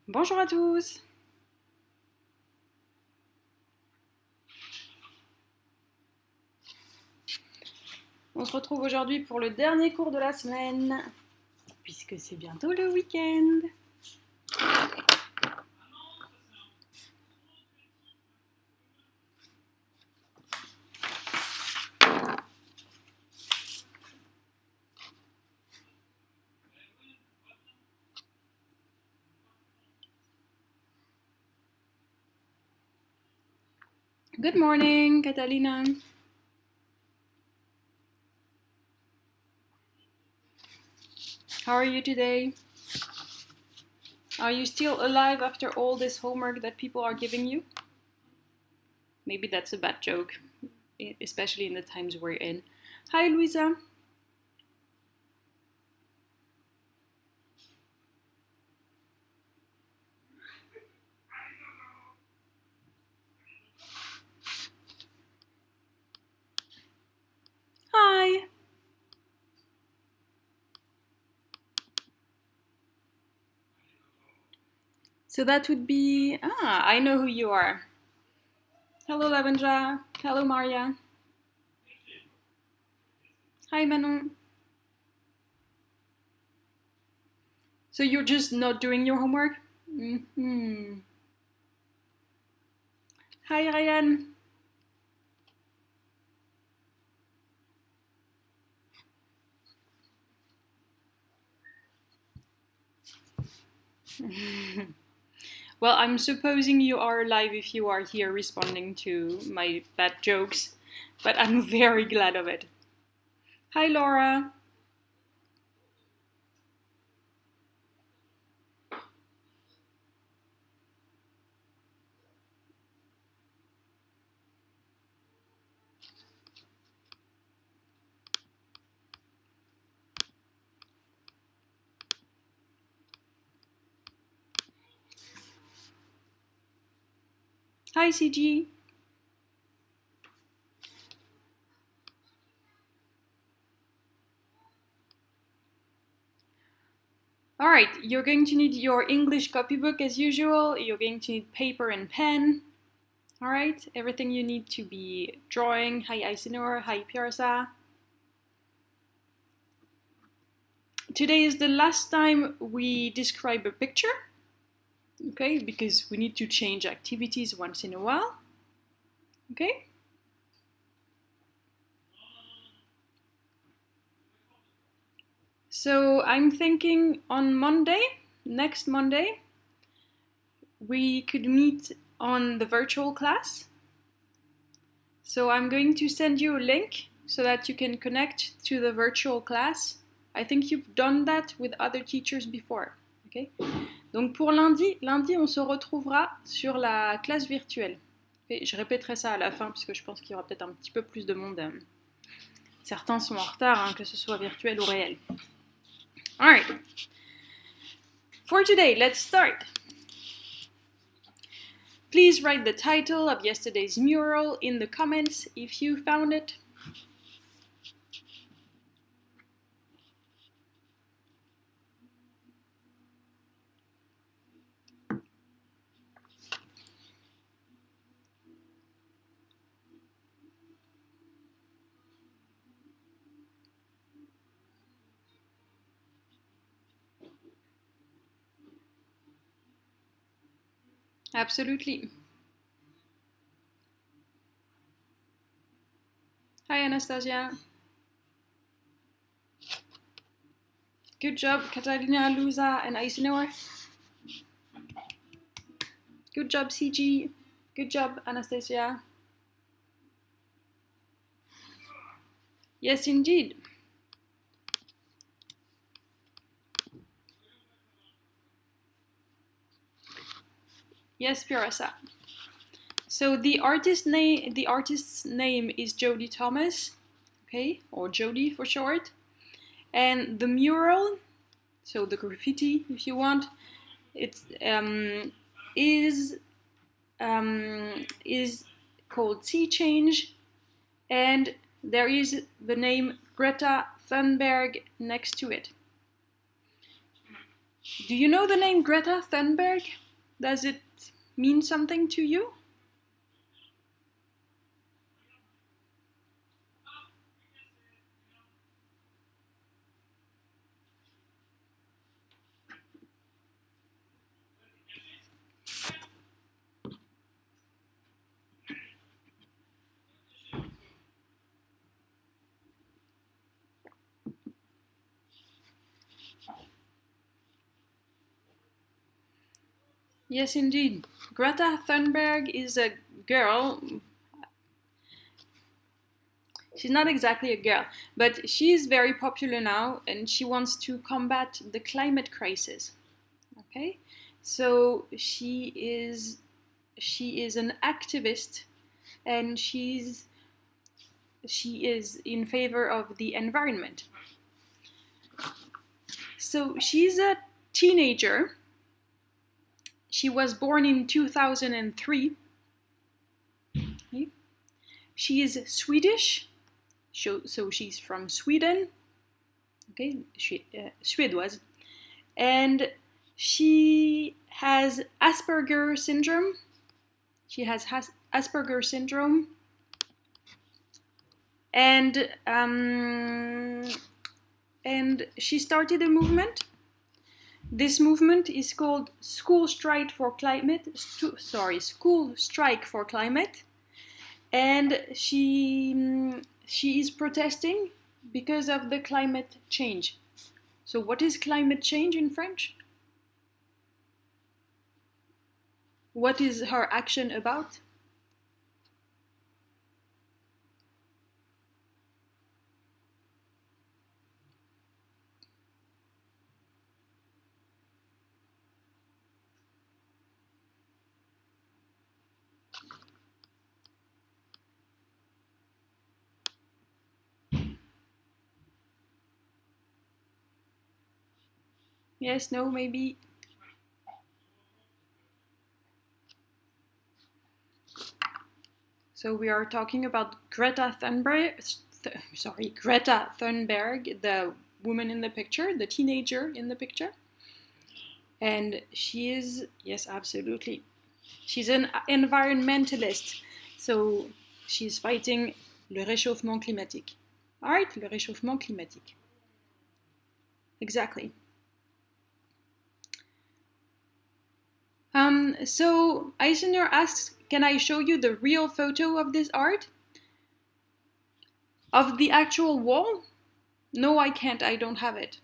Bonjour à tous. On se retrouve aujourd'hui pour le dernier cours de la semaine, puisque c'est bientôt le week-end. Good morning, Catalina. How are you today? Are you still alive after all this homework that people are giving you? Maybe that's a bad joke, especially in the times we're in. Hi, Luisa. Hi. So that would be, I know who you are. Hello, Lavendra. Hello, Maria. Hi, Manon. So you're just not doing your homework? Mm-hmm. Hi, Ryan. Well, I'm supposing you are alive if you are here responding to my bad jokes, but I'm very glad of it. Hi, Laura. Hi, CG. All right, you're going to need your English copybook as usual. You're going to need paper and pen. All right, everything you need to be drawing. Hi, Isenor. Hi, Piersa. Today is the last time we describe a picture, okay, because we need to change activities once in a while, okay? So I'm thinking on Monday, next Monday, we could meet on the virtual class. So I'm going to send you a link so that you can connect to the virtual class. I think you've done that with other teachers before, okay? Donc pour lundi, on se retrouvera sur la classe virtuelle. Et je répéterai ça à la fin parce que je pense qu'il y aura peut-être un petit peu plus de monde. Certains sont en retard, hein, que ce soit virtuel ou réel. All right. For today, let's start. Please write the title of yesterday's mural in the comments if you found it. Absolutely. Hi, Anastasia. Good job, Catalina, Luza, and Isenor. Good job, CG. Good job, Anastasia. Yes, indeed. Yes, Pirasa. So the artist's name is Jody Thomas, okay, or Jody for short. And the mural, so the graffiti, if you want, it's is called Sea Change, and there is the name Greta Thunberg next to it. Do you know the name Greta Thunberg? Does it mean something to you? Yes, indeed. Greta Thunberg is a girl. She's not exactly a girl, but she is very popular now and she wants to combat the climate crisis. Okay? So she is an activist and she is in favor of the environment. So she's a teenager. She was born in 2003. Okay? She is Swedish, so she's from Sweden. Okay, Suédoise, and she has Asperger syndrome. She has Asperger syndrome, and she started a movement. This movement is called School Strike for Climate. School Strike for Climate, and she is protesting because of the climate change. So, what is climate change in French? What is her action about? Yes, no, maybe. So we are talking about Greta Thunberg. Greta Thunberg, the woman in the picture, the teenager in the picture. And she is, yes, absolutely. She's an environmentalist. So she's fighting le réchauffement climatique. All right, le réchauffement climatique. Exactly. So Eisner asks, can I show you the real photo of this art? Of the actual wall? No, I can't. I don't have it.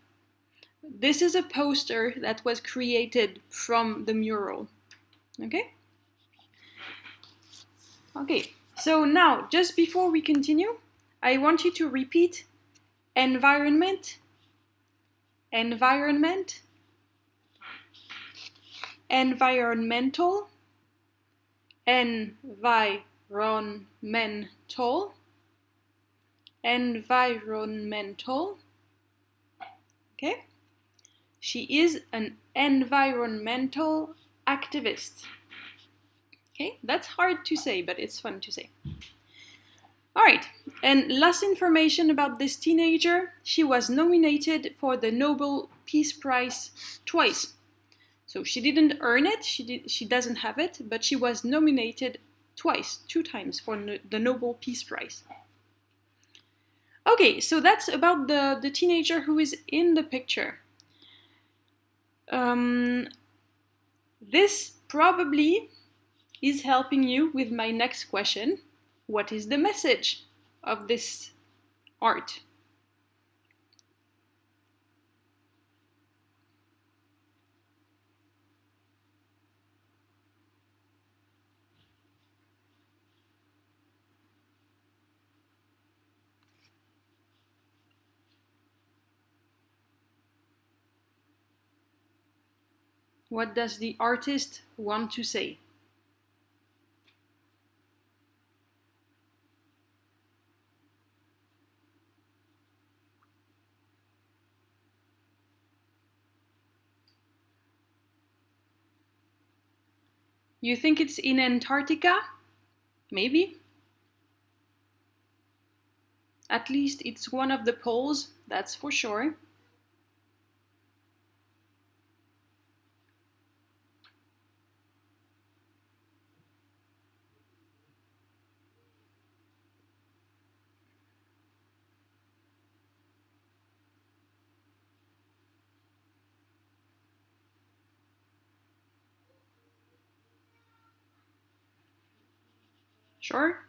This is a poster that was created from the mural. Okay? Okay, so now, just before we continue, I want you to repeat environment, environment, environmental, environmental, environmental. Okay? She is an environmental activist. Okay, that's hard to say, but it's fun to say. All right, and last information about this teenager, she was nominated for the Nobel Peace Prize twice. So she didn't earn it, she doesn't have it, but she was nominated twice, 2 times for the Nobel Peace Prize. Okay, so that's about the teenager who is in the picture. This probably is helping you with my next question. What is the message of this art? What does the artist want to say? You think it's in Antarctica? Maybe. At least it's one of the poles, that's for sure. Sure?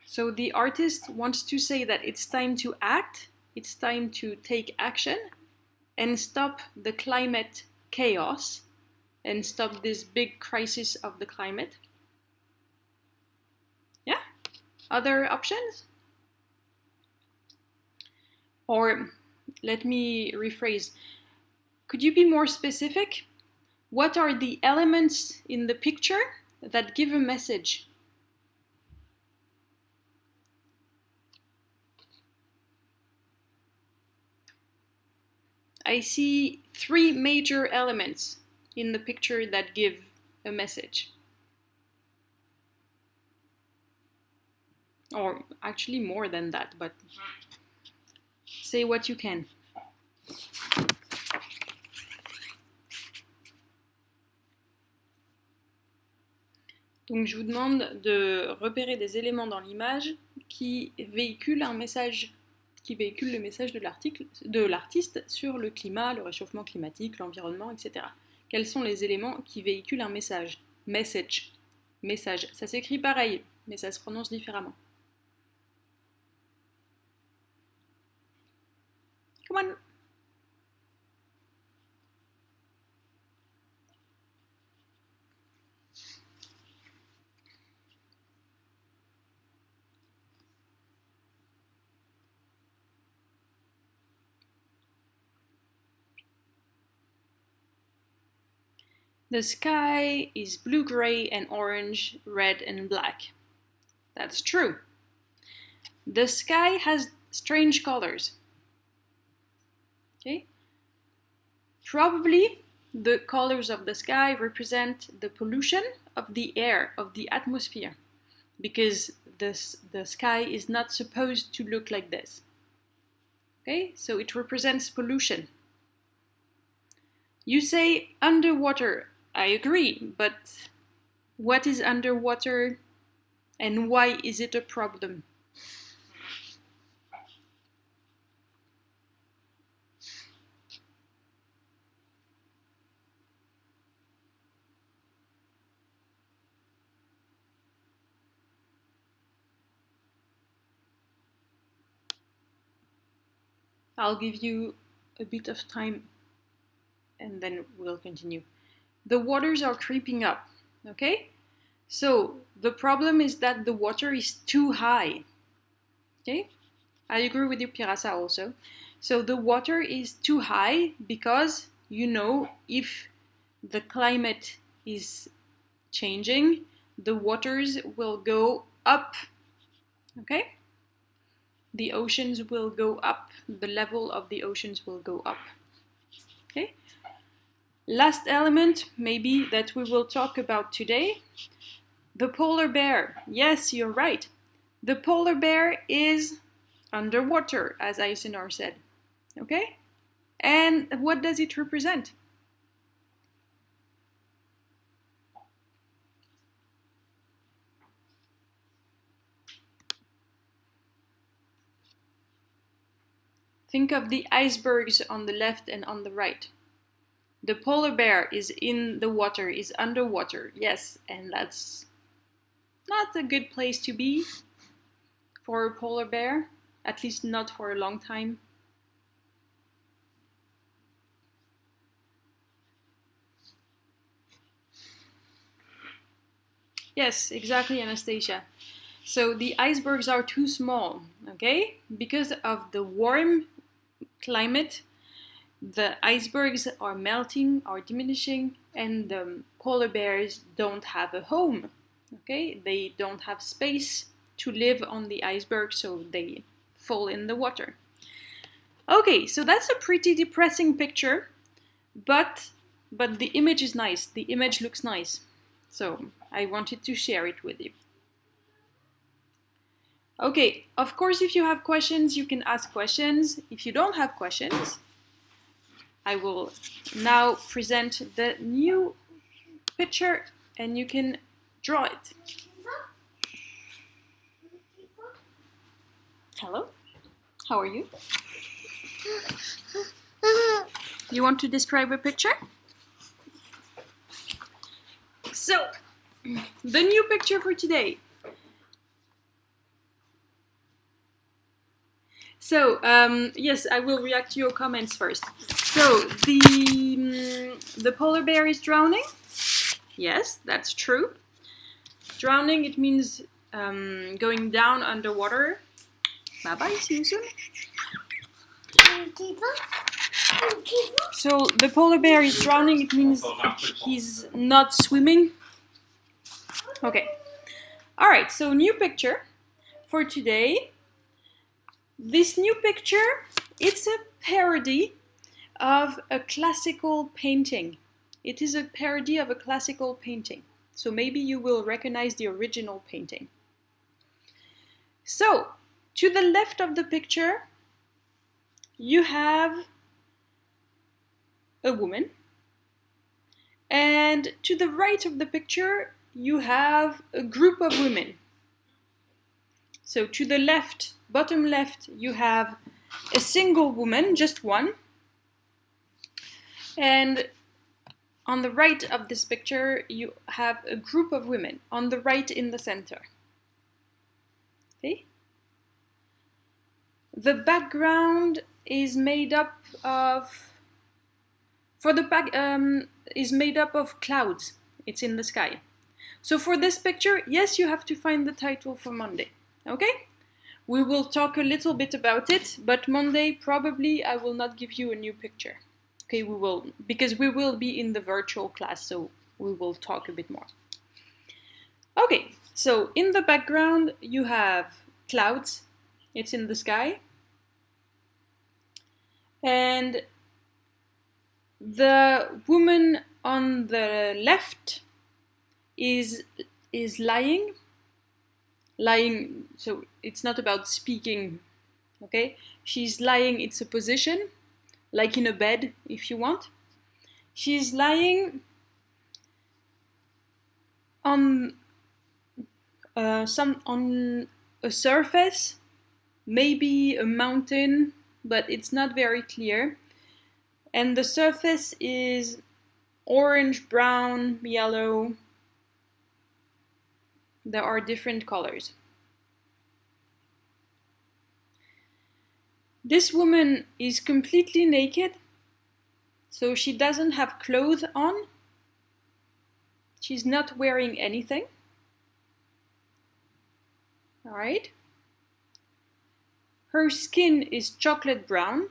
So the artist wants to say that it's time to act, it's time to take action and stop the climate chaos and stop this big crisis of the climate. Yeah? Other options? Or let me rephrase. Could you be more specific? What are the elements in the picture that give a message? I see 3 major elements in the picture that give a message. Or actually more than that, but say what you can. Donc je vous demande de repérer des éléments dans l'image qui véhiculent un message, qui véhiculent le message de l'artiste sur le climat, le réchauffement climatique, l'environnement, etc. Quels sont les éléments qui véhiculent un message? Message. Message. Ça s'écrit pareil, mais ça se prononce différemment. Come on. The sky is blue, gray, and orange, red, and black. That's true. The sky has strange colors. Okay? Probably the colors of the sky represent the pollution of the air, of the atmosphere, because the sky is not supposed to look like this. Okay? So it represents pollution. You say underwater. I agree, but what is underwater and why is it a problem? I'll give you a bit of time and then we'll continue. The waters are creeping up, okay? So the problem is that the water is too high, okay? I agree with you, Pirasa, also. So the water is too high because, you know, if the climate is changing, the waters will go up, okay? The oceans will go up, the level of the oceans will go up, okay? Last element, maybe, that we will talk about today, the polar bear. Yes, you're right. The polar bear is underwater, as Eisenhower said. Okay? And what does it represent? Think of the icebergs on the left and on the right. The polar bear is in the water, is underwater. Yes, and that's not a good place to be for a polar bear, at least not for a long time. Yes, exactly, Anastasia. So the icebergs are too small, okay? Because of the warm climate, the icebergs are melting, are diminishing, and the polar bears don't have a home, okay? They don't have space to live on the iceberg, so they fall in the water. Okay, so that's a pretty depressing picture, but the image is nice. The image looks nice. So I wanted to share it with you. Okay, of course, if you have questions, you can ask questions. If you don't have questions, I will now present the new picture and you can draw it. Hello, how are you? You want to describe a picture? So, the new picture for today. So, yes, I will react to your comments first. So, the polar bear is drowning. Yes, that's true. Drowning, it means going down underwater. Bye-bye, see you soon. So, the polar bear is drowning, it means he's not swimming. Okay. Alright, so new picture for today. This new picture, it's a parody of a classical painting. It is a parody of a classical painting. So maybe you will recognize the original painting. So, to the left of the picture, you have a woman. And to the right of the picture, you have a group of women. So to the left, bottom left, you have a single woman, just one. And on the right of this picture, you have a group of women, on the right in the center. Okay? The background is made up of, is made up of clouds. It's in the sky. So for this picture, yes, you have to find the title for Monday. Okay? We will talk a little bit about it, but Monday probably I will not give you a new picture. Okay, we will, because we will be in the virtual class, so we will talk a bit more. Okay, so in the background you have clouds. It's in the sky. And the woman on the left is lying, so it's not about speaking, okay? She's lying, it's a position, like in a bed, if you want. She's lying on on a surface, maybe a mountain, but it's not very clear. And the surface is orange, brown, yellow. There are different colors. This woman is completely naked, so she doesn't have clothes on. She's not wearing anything. All right. Her skin is chocolate brown.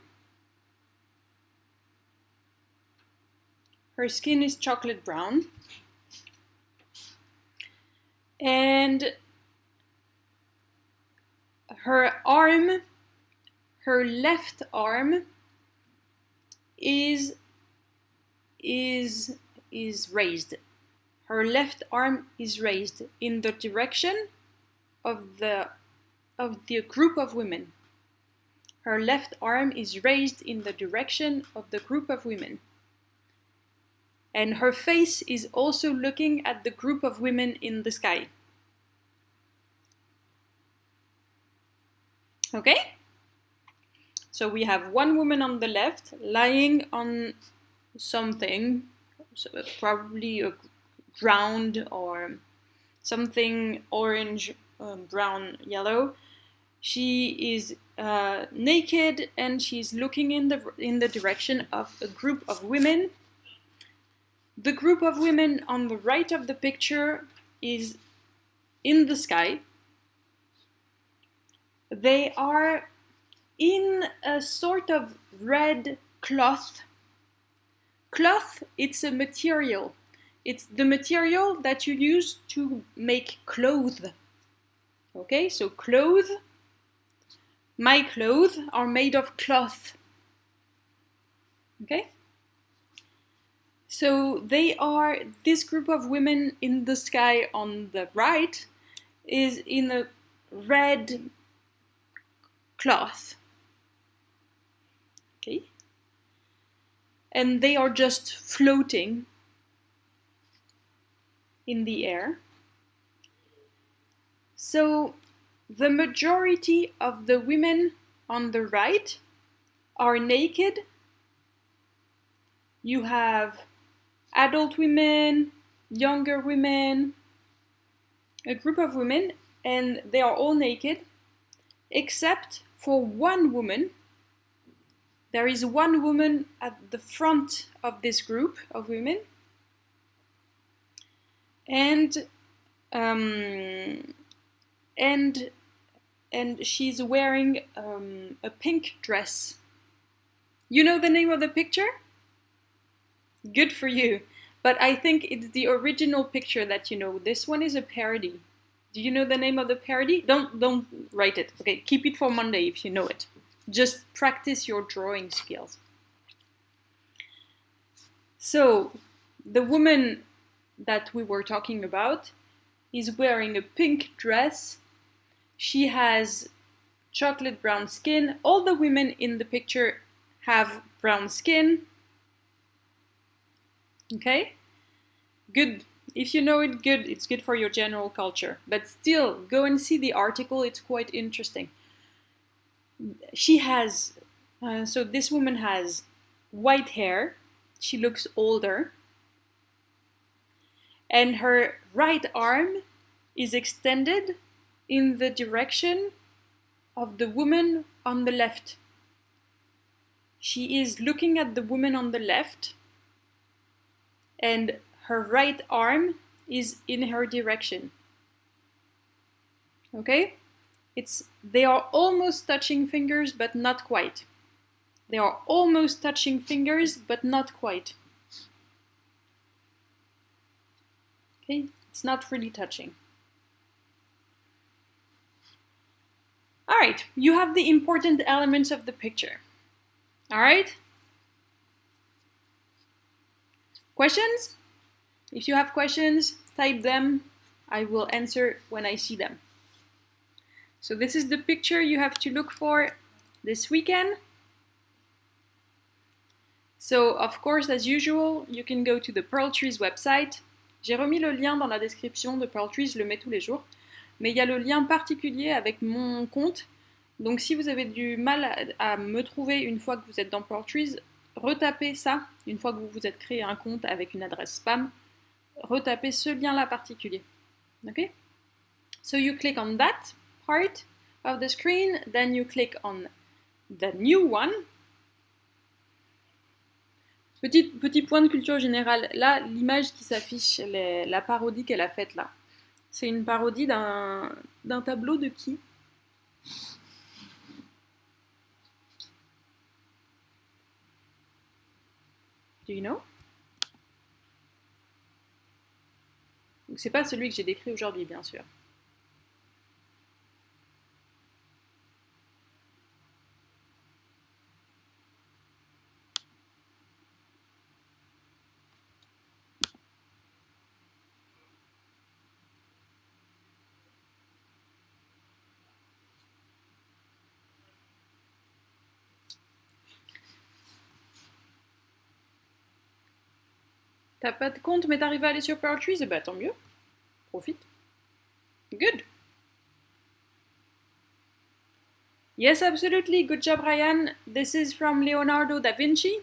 Her skin is chocolate brown. And her arm, her left arm is raised. Her left arm is raised in the direction of the group of women. Her left arm is raised in the direction of the group of women. And her face is also looking at the group of women in the sky. Okay? So we have one woman on the left lying on something, so probably a ground or something orange, brown, yellow. She is naked and she's looking in the direction of a group of women. The group of women on the right of the picture is in the sky. They are in a sort of red cloth. Cloth, it's a material. It's the material that you use to make clothes. Okay, so clothes, my clothes are made of cloth. Okay? So they are, this group of women in the sky on the right is in a red cloth. Okay? And they are just floating in the air. So the majority of the women on the right are naked. You have adult women, younger women, a group of women, and they are all naked, except for one woman. There is one woman at the front of this group of women, and she's wearing a pink dress. You know the name of the picture? Good for you. But I think it's the original picture that you know. This one is a parody. Do you know the name of the parody? Don't write it. Okay, keep it for Monday if you know it. Just practice your drawing skills. So, the woman that we were talking about is wearing a pink dress. She has chocolate brown skin. All the women in the picture have brown skin. Okay? Good. If you know it, good. It's good for your general culture. But still, go and see the article. It's quite interesting. She has, so this woman has white hair. She looks older. And her right arm is extended in the direction of the woman on the left. She is looking at the woman on the left, and her right arm is in her direction. Okay? They are almost touching fingers, but not quite. They are almost touching fingers, but not quite. Okay? It's not really touching. All right, you have the important elements of the picture. All right? Questions? If you have questions, type them. I will answer when I see them. So this is the picture you have to look for this weekend. So, of course, as usual, you can go to the Pearltrees website. J'ai remis le lien dans la description de Pearltrees, je le mets tous les jours. Mais il y a le lien particulier avec mon compte. Donc si vous avez du mal à me trouver une fois que vous êtes dans Pearltrees, retapez ça, une fois que vous vous êtes créé un compte avec une adresse spam, retapez ce lien-là particulier. Okay? So you click on that part of the screen, then you click on the new one. Petit point de culture générale. Là, l'image qui s'affiche, la parodie qu'elle a faite là, c'est une parodie d'un tableau de qui? Do you know? Donc c'est pas celui que j'ai décrit aujourd'hui, bien sûr. T'as pas de compte, mais t'arrives à aller sur Pearltrees, et bah tant mieux. Profite. Good. Yes, absolutely. Good job, Ryan. This is from Leonardo da Vinci.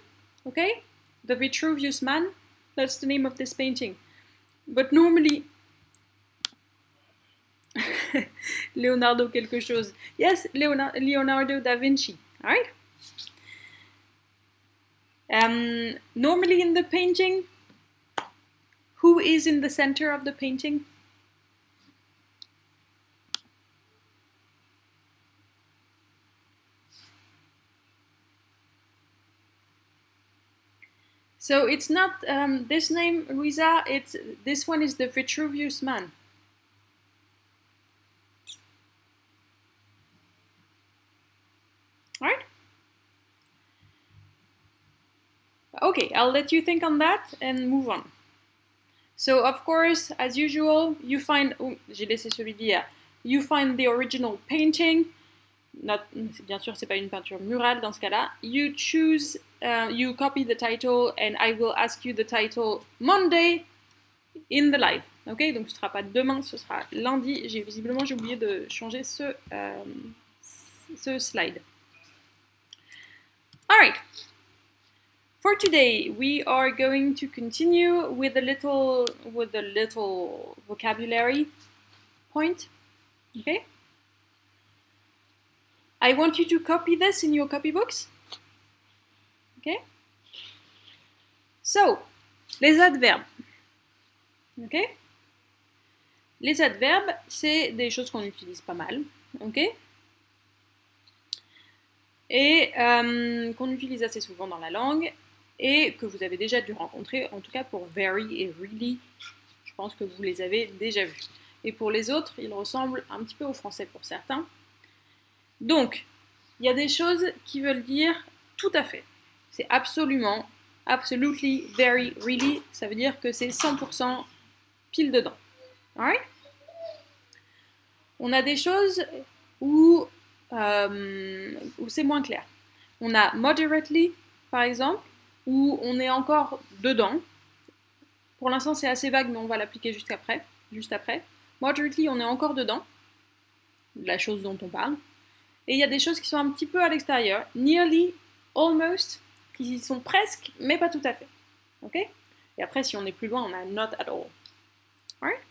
Okay? The Vitruvius Man. That's the name of this painting. But normally... Leonardo quelque chose. Yes, Leonardo da Vinci. All right? Normally in the painting, who is in the center of the painting? So it's not this name, Luisa, this one is the Vitruvius Man. All right? Okay, I'll let you think on that and move on. So, of course, as usual, you find... Oh, j'ai laissé celui d'hier. You find the original painting. Bien sûr, c'est pas une peinture murale dans ce cas-là. You choose, you copy the title, and I will ask you the title Monday in the live. Ok, donc ce sera pas demain, ce sera lundi. Visiblement, j'ai oublié de changer ce slide. All right. For today, we are going to continue with a little vocabulary. point. Okay? I want you to copy this in your copybooks. Okay? So, les adverbes. Okay? Les adverbes, c'est des choses qu'on utilise pas mal. Ok? Et qu'on utilise assez souvent dans la langue et que vous avez déjà dû rencontrer, en tout cas pour very et really, je pense que vous les avez déjà vus. Et pour les autres, ils ressemblent un petit peu au français pour certains. Donc, il y a des choses qui veulent dire tout à fait. C'est absolument, absolutely, very, really, ça veut dire que c'est 100% pile dedans. Alright? On a des choses où c'est moins clair. On a moderately, par exemple, où on est encore dedans. Pour l'instant, c'est assez vague, mais on va l'appliquer juste après. Moderately, on est encore dedans, la chose dont on parle. Et il y a des choses qui sont un petit peu à l'extérieur. Nearly, almost, qui sont presque, mais pas tout à fait. Ok? Et après, si on est plus loin, on a not at all. Alright?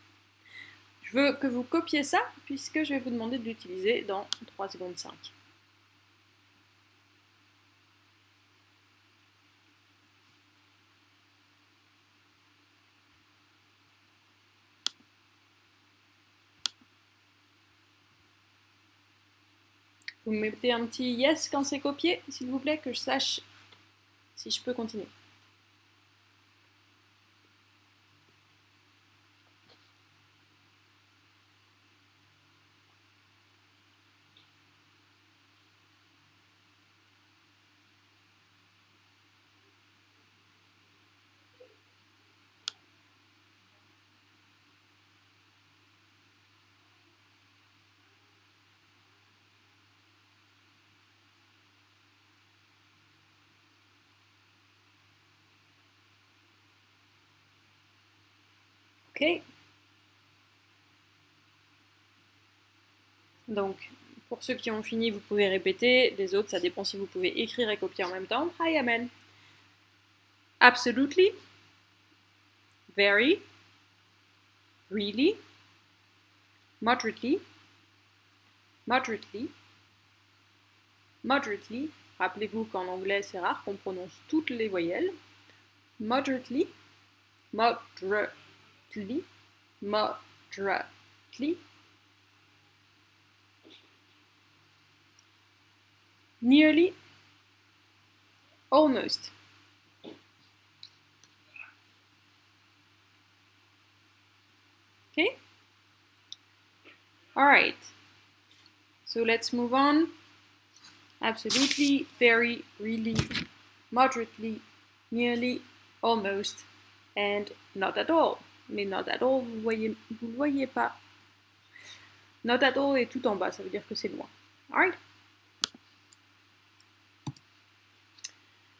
Je veux que vous copiez ça, puisque je vais vous demander de l'utiliser dans 3 secondes 5. Vous me mettez un petit yes quand c'est copié, s'il vous plaît, que je sache si je peux continuer. Ok. Donc, pour ceux qui ont fini, vous pouvez répéter. Les autres, ça dépend si vous pouvez écrire et copier en même temps. Hi, Amen. Absolutely. Very. Really. Moderately. Moderately. Moderately. Rappelez-vous qu'en anglais, c'est rare qu'on prononce toutes les voyelles. Moderately. Moderately. Moderately. Nearly. Almost. Okay? Alright. So let's move on. Absolutely, very, really, moderately, nearly, almost, and not at all. Mais not at all, vous le voyez pas. Not at all est tout en bas, ça veut dire que c'est loin. Alright?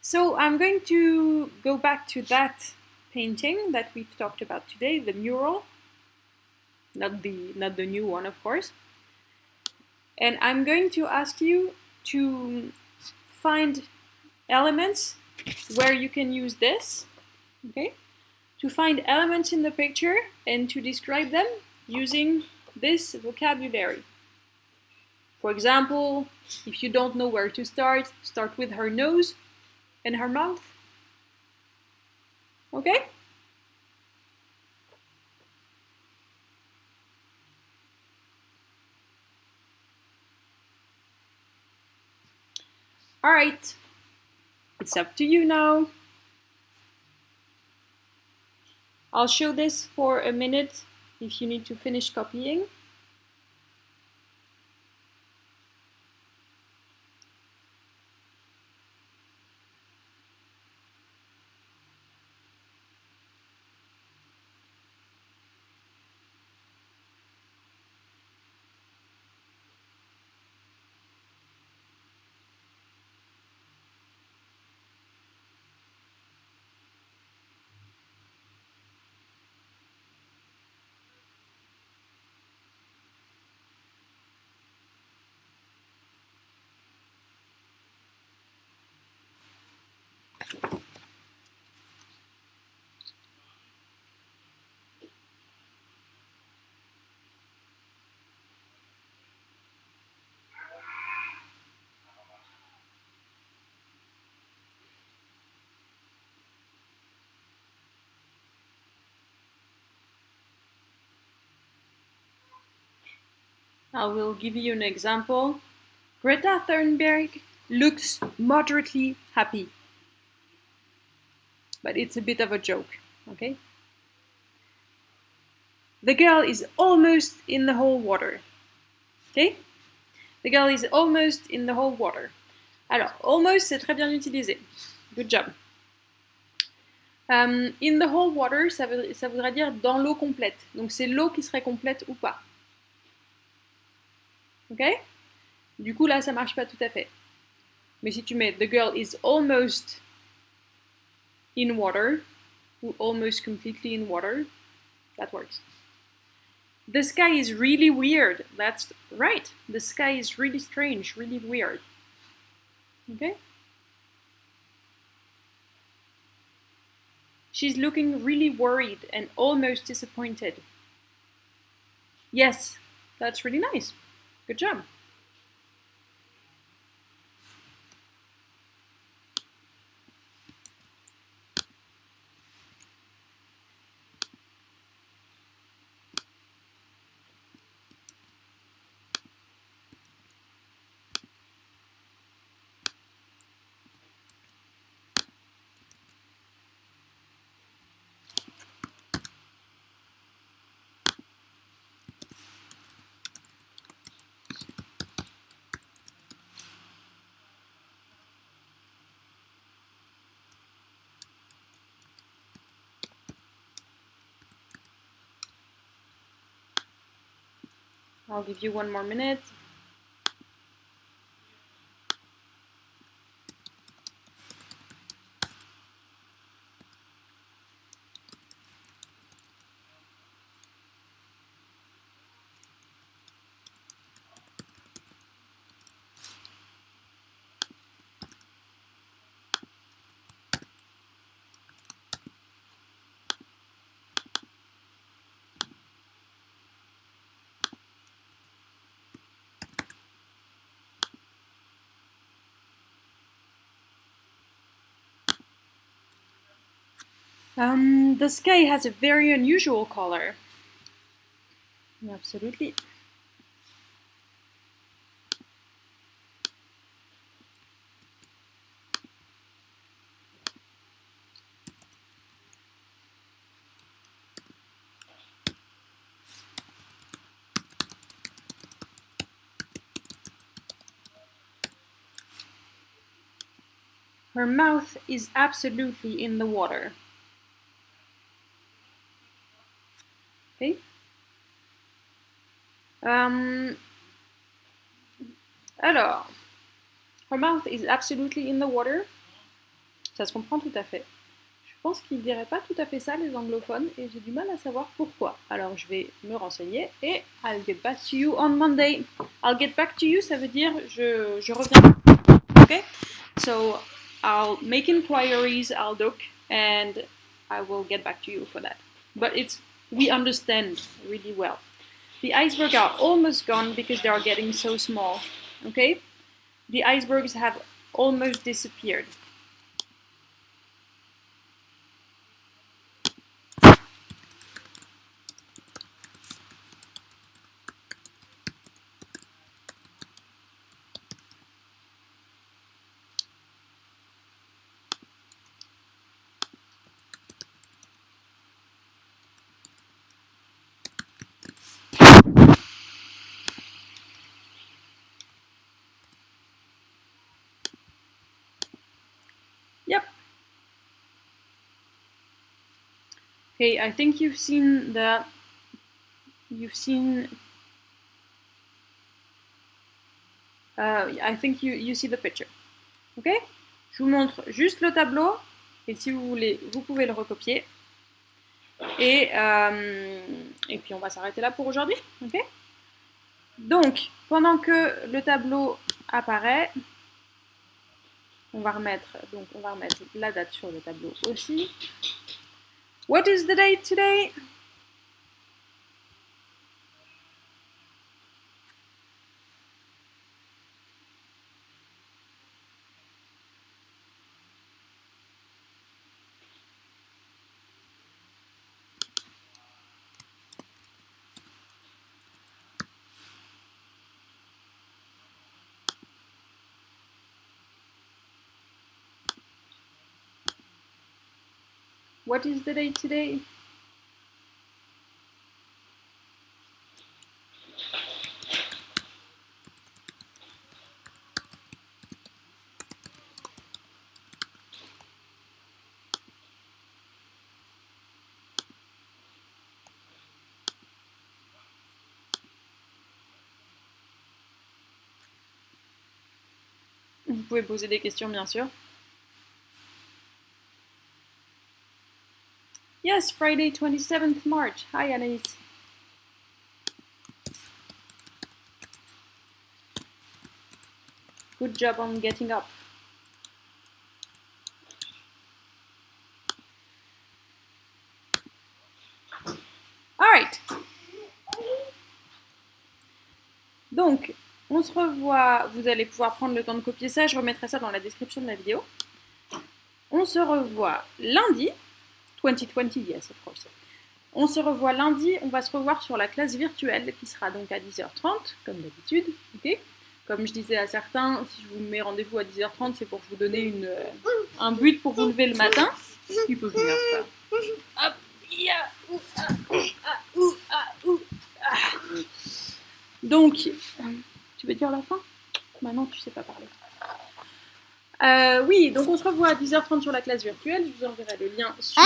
So I'm going to go back to that painting that we've talked about today, the mural. Not the new one, of course. And I'm going to ask you to find elements where you can use this, okay? To find elements in the picture and to describe them using this vocabulary. For example, if you don't know where to start with her nose and her mouth. Okay? All right. It's up to you now. I'll show this for a minute if you need to finish copying. I will give you an example. Greta Thunberg looks moderately happy. But it's a bit of a joke, okay? The girl is almost in the whole water. Okay? The girl is almost in the whole water. Alors, almost, c'est très bien utilisé. Good job. In the whole water, ça voudrait dire dans l'eau complète. Donc c'est l'eau qui serait complète ou pas. Ok? Du coup là, ça marche pas tout à fait. Mais si tu mets the girl is almost in water, ou almost completely in water, that works. The sky is really weird. That's right. The sky is really strange, really weird. Okay? She's looking really worried and almost disappointed. Yes, that's really nice. Good job. I'll give you one more minute. The sky has a very unusual color. Absolutely. Her mouth is absolutely in the water. Okay. Alors, her mouth is absolutely in the water. Ça se comprend tout à fait. Je pense qu'ils ne diraient pas tout à fait ça, les anglophones, et j'ai du mal à savoir pourquoi. Alors, je vais me renseigner et I'll get back to you on Monday. I'll get back to you, ça veut dire je reviens. Okay? So, I'll make inquiries, I'll look, and I will get back to you for that. But we understand really well. The icebergs are almost gone because they are getting so small. Okay? The icebergs have almost disappeared. Yep. Okay, I think you've seen I think you see the picture. Ok? Je vous montre juste le tableau et si vous voulez, vous pouvez le recopier. Et puis on va s'arrêter là pour aujourd'hui. Ok? Donc, pendant que le tableau apparaît, on va remettre la date sur le tableau aussi. What is the date today? What is the date today? Vous pouvez poser des questions, bien sûr. Yes, Friday, 27th March. Hi, Anaïs. Good job on getting up. All right. Donc, on se revoit. Vous allez pouvoir prendre le temps de copier ça. Je remettrai ça dans la description de la vidéo. On se revoit lundi. 2020, yes, of course. On se revoit lundi. On va se revoir sur la classe virtuelle qui sera donc à 10h30, comme d'habitude. Okay, comme je disais à certains, si je vous mets rendez-vous à 10h30, c'est pour vous donner un but pour vous lever le matin. Il peut venir faire. Hop, ya, ou, ah, ou, ah, ou, ah. Donc, tu veux dire la fin? Maintenant, tu sais pas parler. Oui, donc on se revoit à 10h30 sur la classe virtuelle. Je vous enverrai le lien sur... Au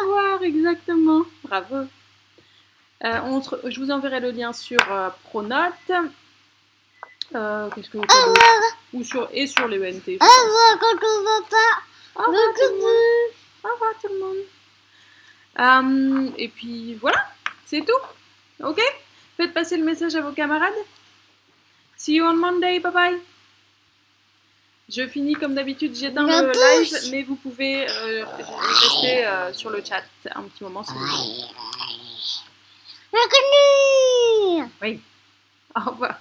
revoir, exactement. Bravo. Je vous enverrai le lien sur Pronote. Qu'est-ce que vous faites et sur les ENT. Au revoir quand on va pas. Au revoir tout le monde. Au revoir tout le monde. Et puis voilà, c'est tout. Ok? Faites passer le message à vos camarades. See you on Monday. Bye bye. Je finis comme d'habitude, j'éteins le live, mais vous pouvez rester sur le chat un petit moment si vous voulez. Oui. Au revoir.